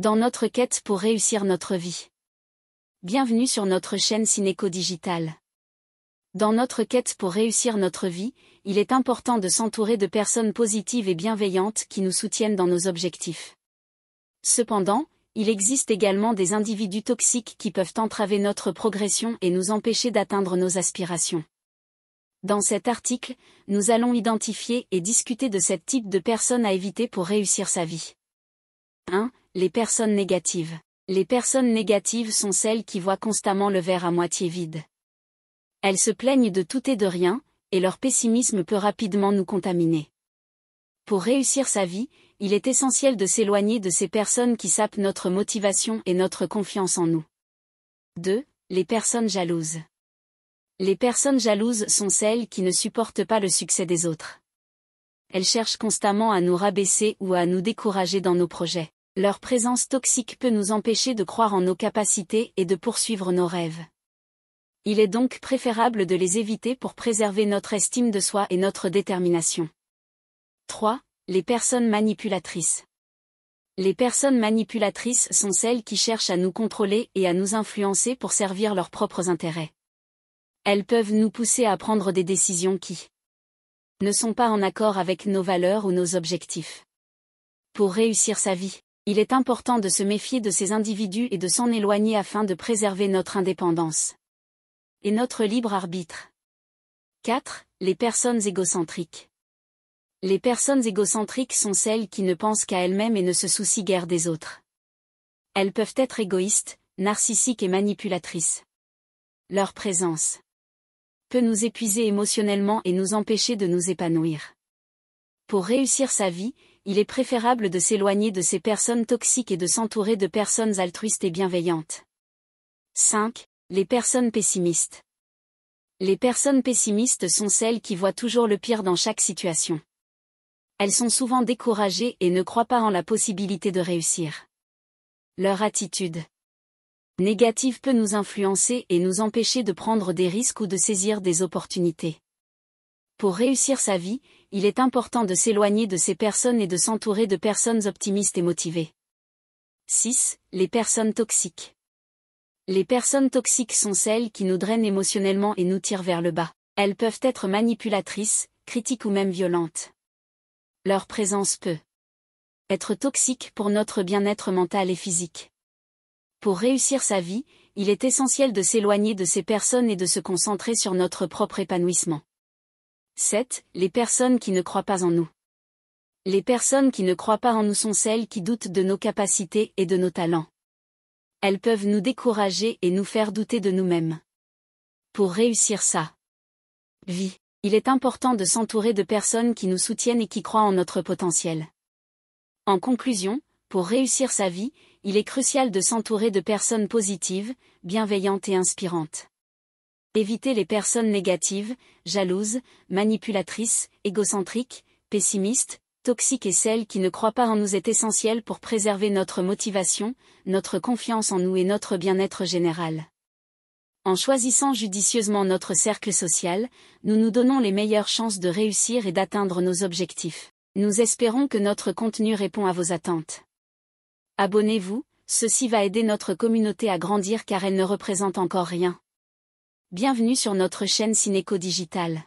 dans notre quête pour réussir notre vie. Bienvenue sur notre chaîne Cinéco Digital. Dans notre quête pour réussir notre vie, il est important de s'entourer de personnes positives et bienveillantes qui nous soutiennent dans nos objectifs. Cependant, il existe également des individus toxiques qui peuvent entraver notre progression et nous empêcher d'atteindre nos aspirations. Dans cet article, nous allons identifier et discuter de ce type de personnes à éviter pour réussir sa vie. 1. Les personnes négatives. Les personnes négatives sont celles qui voient constamment le verre à moitié vide. Elles se plaignent de tout et de rien, et leur pessimisme peut rapidement nous contaminer. Pour réussir sa vie, il est essentiel de s'éloigner de ces personnes qui sapent notre motivation et notre confiance en nous. 2. Les personnes jalouses. Les personnes jalouses sont celles qui ne supportent pas le succès des autres. Elles cherchent constamment à nous rabaisser ou à nous décourager dans nos projets. Leur présence toxique peut nous empêcher de croire en nos capacités et de poursuivre nos rêves. Il est donc préférable de les éviter pour préserver notre estime de soi et notre détermination. 3. Les personnes manipulatrices. Les personnes manipulatrices sont celles qui cherchent à nous contrôler et à nous influencer pour servir leurs propres intérêts. Elles peuvent nous pousser à prendre des décisions qui ne sont pas en accord avec nos valeurs ou nos objectifs. Pour réussir sa vie, il est important de se méfier de ces individus et de s'en éloigner afin de préserver notre indépendance et notre libre arbitre. 4. Les personnes égocentriques. Les personnes égocentriques sont celles qui ne pensent qu'à elles-mêmes et ne se soucient guère des autres. Elles peuvent être égoïstes, narcissiques et manipulatrices. Leur présence peut nous épuiser émotionnellement et nous empêcher de nous épanouir. Pour réussir sa vie, il est préférable de s'éloigner de ces personnes toxiques et de s'entourer de personnes altruistes et bienveillantes. 5. Les personnes pessimistes. Les personnes pessimistes sont celles qui voient toujours le pire dans chaque situation. Elles sont souvent découragées et ne croient pas en la possibilité de réussir. Leur attitude négative peut nous influencer et nous empêcher de prendre des risques ou de saisir des opportunités. Pour réussir sa vie, il est important de s'éloigner de ces personnes et de s'entourer de personnes optimistes et motivées. 6. Les personnes toxiques. Les personnes toxiques sont celles qui nous drainent émotionnellement et nous tirent vers le bas. Elles peuvent être manipulatrices, critiques ou même violentes. Leur présence peut être toxique pour notre bien-être mental et physique. Pour réussir sa vie, il est essentiel de s'éloigner de ces personnes et de se concentrer sur notre propre épanouissement. 7. Les personnes qui ne croient pas en nous. Les personnes qui ne croient pas en nous sont celles qui doutent de nos capacités et de nos talents. Elles peuvent nous décourager et nous faire douter de nous-mêmes. Pour réussir sa vie, il est important de s'entourer de personnes qui nous soutiennent et qui croient en notre potentiel. En conclusion, pour réussir sa vie, il est crucial de s'entourer de personnes positives, bienveillantes et inspirantes. Éviter les personnes négatives, jalouses, manipulatrices, égocentriques, pessimistes, toxiques et celles qui ne croient pas en nous est essentiel pour préserver notre motivation, notre confiance en nous et notre bien-être général. En choisissant judicieusement notre cercle social, nous nous donnons les meilleures chances de réussir et d'atteindre nos objectifs. Nous espérons que notre contenu répond à vos attentes. Abonnez-vous, ceci va aider notre communauté à grandir car elle ne représente encore rien. Bienvenue sur notre chaîne Cinéco Digital.